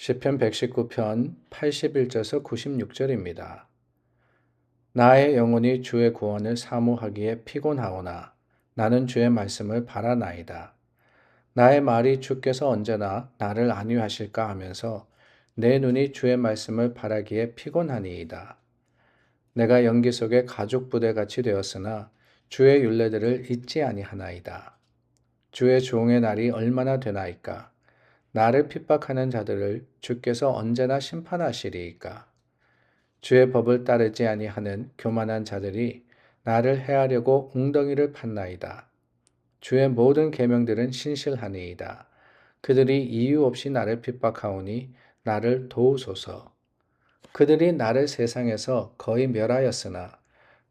시편 119편 81절에서 96절입니다. 나의 영혼이 주의 구원을 사모하기에 피곤하오나 나는 주의 말씀을 바라나이다. 나의 말이 주께서 언제나 나를 안위하실까 하면서 내 눈이 주의 말씀을 바라기에 피곤하니이다. 내가 연기 속에 가죽 부대같이 되었으나 주의 율례들을 잊지 아니하나이다. 주의 종의 날이 얼마나 되나이까? 나를 핍박하는 자들을 주께서 언제나 심판하시리이까? 주의 법을 따르지 아니하는 교만한 자들이 나를 해하려고 웅덩이를 팠나이다. 주의 모든 계명들은 신실하니이다. 그들이 이유 없이 나를 핍박하오니 나를 도우소서. 그들이 나를 세상에서 거의 멸하였으나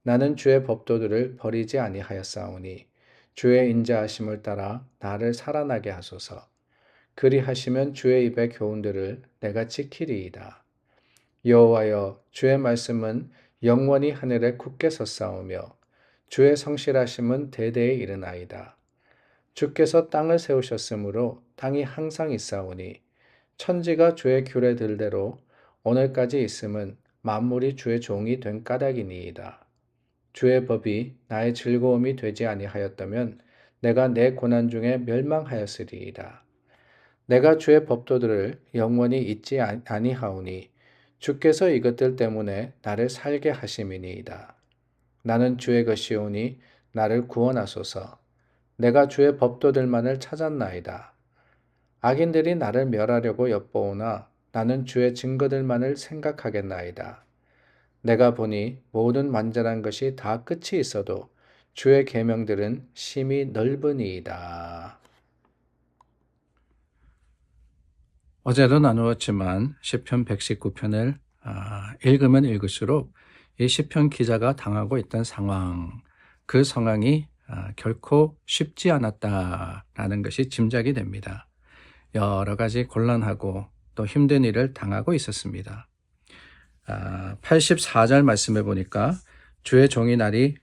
나는 주의 법도들을 버리지 아니하였사오니 주의 인자하심을 따라 나를 살아나게 하소서. 그리하시면 주의 입의 교훈들을 내가 지키리이다. 여호와여, 주의 말씀은 영원히 하늘에 굳게 섰사오며 주의 성실하심은 대대에 이르나이다. 주께서 땅을 세우셨으므로 땅이 항상 있사오니 천지가 주의 규례들대로 오늘까지 있음은 만물이 주의 종이 된 까닭이니이다. 주의 법이 나의 즐거움이 되지 아니하였다면 내가 내 고난 중에 멸망하였으리이다. 내가 주의 법도들을 영원히 잊지 아니하오니 주께서 이것들 때문에 나를 살게 하심이니이다. 나는 주의 것이오니 나를 구원하소서. 내가 주의 법도들만을 찾았나이다. 악인들이 나를 멸하려고 엿보오나 나는 주의 증거들만을 생각하겠나이다. 내가 보니 모든 완전한 것이 다 끝이 있어도 주의 계명들은 심히 넓으니이다. 어제도 나누었지만 시편 119편을 읽으면 읽을수록 이 시편 기자가 당하고 있던 상황, 그 상황이 결코 쉽지 않았다라는 것이 짐작이 됩니다. 여러 가지 곤란하고 또 힘든 일을 당하고 있었습니다. 84절 말씀에 보니까 주의 종이 날이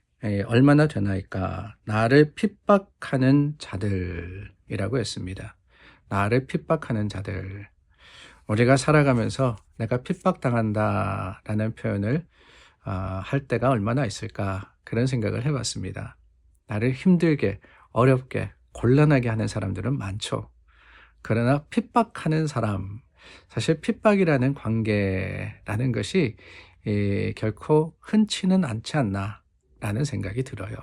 얼마나 되나이까? 나를 핍박하는 자들이라고 했습니다. 나를 핍박하는 자들. 우리가 살아가면서 내가 핍박당한다라는 표현을 할 때가 얼마나 있을까 그런 생각을 해봤습니다. 나를 힘들게, 어렵게, 곤란하게 하는 사람들은 많죠. 그러나 핍박하는 사람, 사실 핍박이라는 관계라는 것이 결코 흔치는 않지 않나라는 생각이 들어요.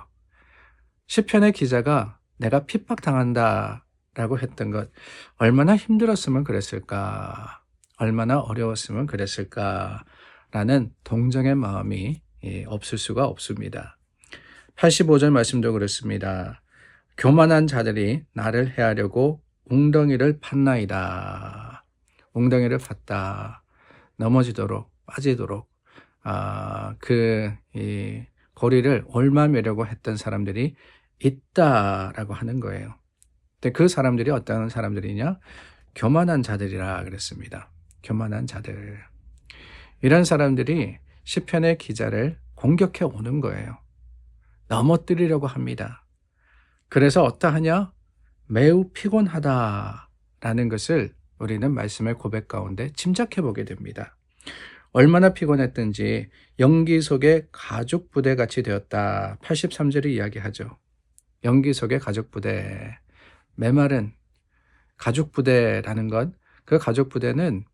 시편의 기자가 내가 핍박당한다라고 했던 것, 얼마나 힘들었으면 그랬을까, 얼마나 어려웠으면 그랬을까라는 동정의 마음이 없을 수가 없습니다. 85절 말씀도 그렇습니다. 교만한 자들이 나를 해하려고 웅덩이를 팠나이다. 웅덩이를 팠다. 넘어지도록 빠지도록 이 고리를 옮아매려고 했던 사람들이 있다라고 하는 거예요. 근데 그 사람들이 어떤 사람들이냐? 교만한 자들이라 그랬습니다. 교만한 자들. 이런 사람들이 시편의 기자를 공격해 오는 거예요. 넘어뜨리려고 합니다. 그래서 어떠하냐? 매우 피곤하다라는 것을 우리는 말씀의 고백 가운데 짐작해 보게 됩니다. 얼마나 피곤했든지 연기 속에 가죽 부대같이 되었다. 83절이 이야기하죠. 연기 속에 가죽 부대. 메마른 가죽 부대라는 것, 그 가죽 부대는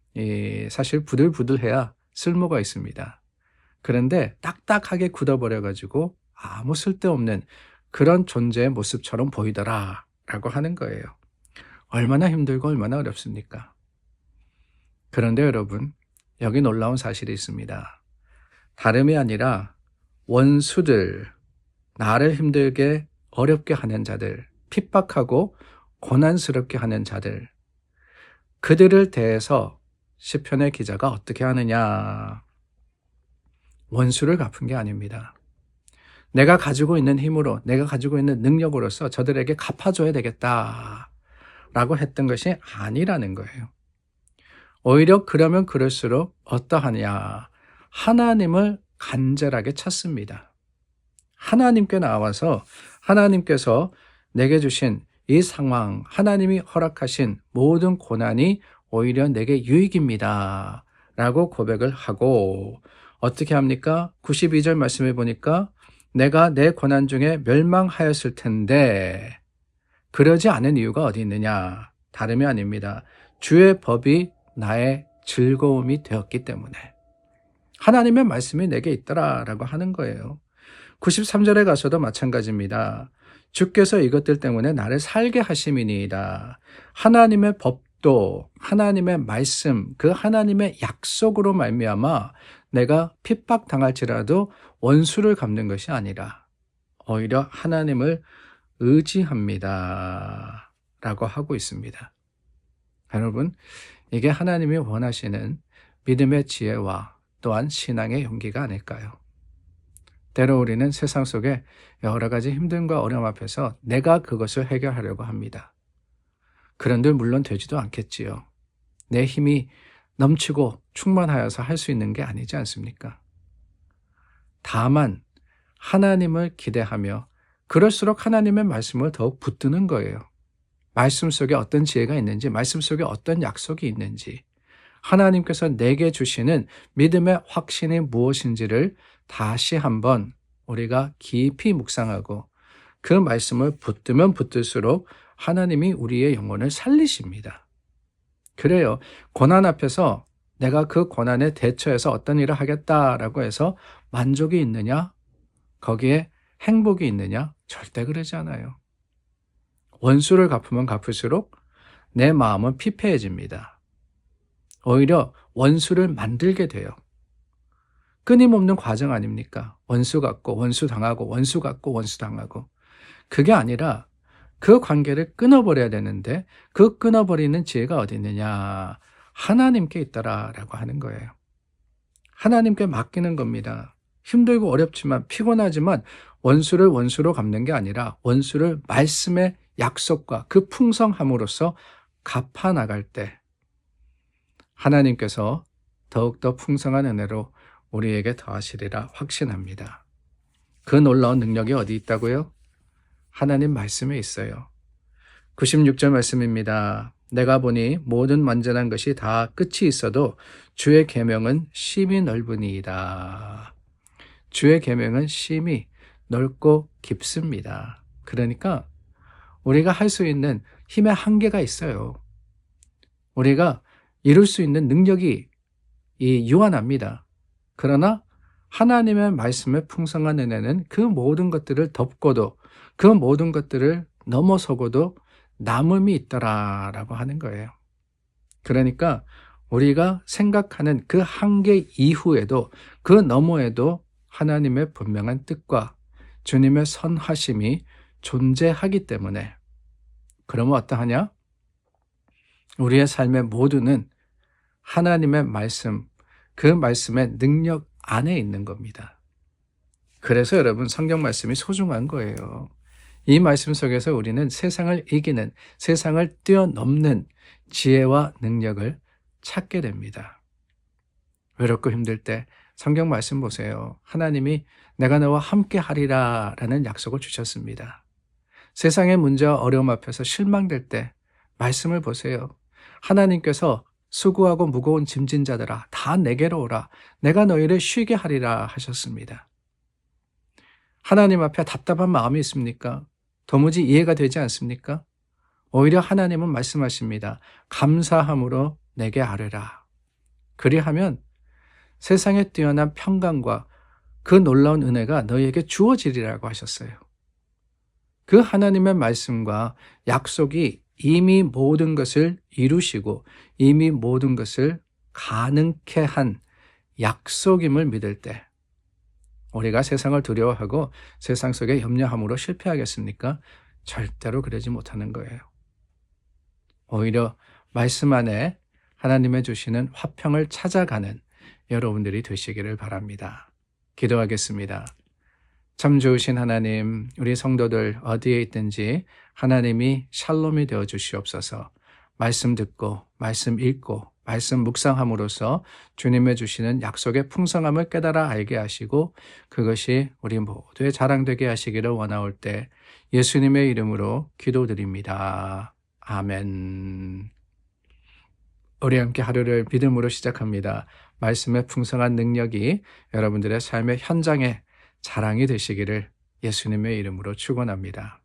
사실 부들부들해야 쓸모가 있습니다. 그런데 딱딱하게 굳어버려가지고 아무 쓸데없는 그런 존재의 모습처럼 보이더라 라고 하는 거예요. 얼마나 힘들고 얼마나 어렵습니까? 그런데 여러분, 여기 놀라운 사실이 있습니다. 다름이 아니라 원수들, 나를 힘들게 어렵게 하는 자들, 핍박하고 고난스럽게 하는 자들, 그들을 대해서 시편의 기자가 어떻게 하느냐? 원수를 갚은 게 아닙니다. 내가 가지고 있는 힘으로, 내가 가지고 있는 능력으로서 저들에게 갚아줘야 되겠다라고 했던 것이 아니라는 거예요. 오히려 그러면 그럴수록 어떠하냐? 하나님을 간절하게 찾습니다. 하나님께 나와서 하나님께서 내게 주신 이 상황, 하나님이 허락하신 모든 고난이 오히려 내게 유익입니다. 라고 고백을 하고 어떻게 합니까? 92절 말씀해 보니까 내가 내 고난 중에 멸망하였을 텐데 그러지 않은 이유가 어디 있느냐? 다름이 아닙니다. 주의 법이 나의 즐거움이 되었기 때문에 하나님의 말씀이 내게 있더라라고 하는 거예요. 93절에 가서도 마찬가지입니다. 주께서 이것들 때문에 나를 살게 하심이니이다. 하나님의 법도 하나님의 말씀, 그 하나님의 약속으로 말미암아 내가 핍박당할지라도 원수를 갚는 것이 아니라 오히려 하나님을 의지합니다. 라고 하고 있습니다. 여러분, 이게 하나님이 원하시는 믿음의 지혜와 또한 신앙의 용기가 아닐까요? 때로 우리는 세상 속에 여러 가지 힘듦과 어려움 앞에서 내가 그것을 해결하려고 합니다. 그런데 물론 되지도 않겠지요. 내 힘이 넘치고 충만하여서 할 수 있는 게 아니지 않습니까? 다만 하나님을 기대하며 그럴수록 하나님의 말씀을 더욱 붙드는 거예요. 말씀 속에 어떤 지혜가 있는지, 말씀 속에 어떤 약속이 있는지, 하나님께서 내게 주시는 믿음의 확신이 무엇인지를 다시 한번 우리가 깊이 묵상하고 그 말씀을 붙들면 붙들수록 하나님이 우리의 영혼을 살리십니다. 그래요. 고난 앞에서 내가 그 고난에 대처해서 어떤 일을 하겠다라고 해서 만족이 있느냐? 거기에 행복이 있느냐? 절대 그러지 않아요. 원수를 갚으면 갚을수록 내 마음은 피폐해집니다. 오히려 원수를 만들게 돼요. 끊임없는 과정 아닙니까? 원수 갚고 원수 당하고 원수 갚고 원수 당하고. 그게 아니라 그 관계를 끊어버려야 되는데 그 끊어버리는 지혜가 어디 있느냐? 하나님께 있더라라고 하는 거예요. 하나님께 맡기는 겁니다. 힘들고 어렵지만 피곤하지만 원수를 원수로 갚는 게 아니라 원수를 말씀의 약속과 그 풍성함으로써 갚아나갈 때 하나님께서 더욱더 풍성한 은혜로 우리에게 더하시리라 확신합니다. 그 놀라운 능력이 어디 있다고요? 하나님 말씀에 있어요. 96절 말씀입니다. 내가 보니 모든 완전한 것이 다 끝이 있어도 주의 계명은 심히 넓으니이다. 주의 계명은 심히 넓고 깊습니다. 그러니까 우리가 할 수 있는 힘의 한계가 있어요. 우리가 이룰 수 있는 능력이 유한합니다. 그러나 하나님의 말씀의 풍성한 은혜는 그 모든 것들을 덮고도 그 모든 것들을 넘어서고도 남음이 있더라라고 하는 거예요. 그러니까 우리가 생각하는 그 한계 이후에도 그 너머에도 하나님의 분명한 뜻과 주님의 선하심이 존재하기 때문에 그러면 어떠하냐? 우리의 삶의 모두는 하나님의 말씀, 그 말씀의 능력 안에 있는 겁니다. 그래서 여러분 성경 말씀이 소중한 거예요. 이 말씀 속에서 우리는 세상을 이기는, 세상을 뛰어넘는 지혜와 능력을 찾게 됩니다. 외롭고 힘들 때 성경 말씀 보세요. 하나님이 내가 너와 함께 하리라 라는 약속을 주셨습니다. 세상의 문제와 어려움 앞에서 실망될 때 말씀을 보세요. 하나님께서 수고하고 무거운 짐진 자들아 다 내게로 오라. 내가 너희를 쉬게 하리라 하셨습니다. 하나님 앞에 답답한 마음이 있습니까? 도무지 이해가 되지 않습니까? 오히려 하나님은 말씀하십니다. 감사함으로 내게 아뢰라. 그리하면 세상에 뛰어난 평강과 그 놀라운 은혜가 너희에게 주어지리라고 하셨어요. 그 하나님의 말씀과 약속이 이미 모든 것을 이루시고 이미 모든 것을 가능케 한 약속임을 믿을 때 우리가 세상을 두려워하고 세상 속에 염려함으로 실패하겠습니까? 절대로 그러지 못하는 거예요. 오히려 말씀 안에 하나님의 주시는 화평을 찾아가는 여러분들이 되시기를 바랍니다. 기도하겠습니다. 참 좋으신 하나님, 우리 성도들 어디에 있든지 하나님이 샬롬이 되어 주시옵소서. 말씀 듣고 말씀 읽고 말씀 묵상함으로써 주님의 주시는 약속의 풍성함을 깨달아 알게 하시고 그것이 우리 모두의 자랑되게 하시기를 원하올 때 예수님의 이름으로 기도드립니다. 아멘. 우리 함께 하루를 믿음으로 시작합니다. 말씀의 풍성한 능력이 여러분들의 삶의 현장에 자랑이 되시기를 예수님의 이름으로 축원합니다.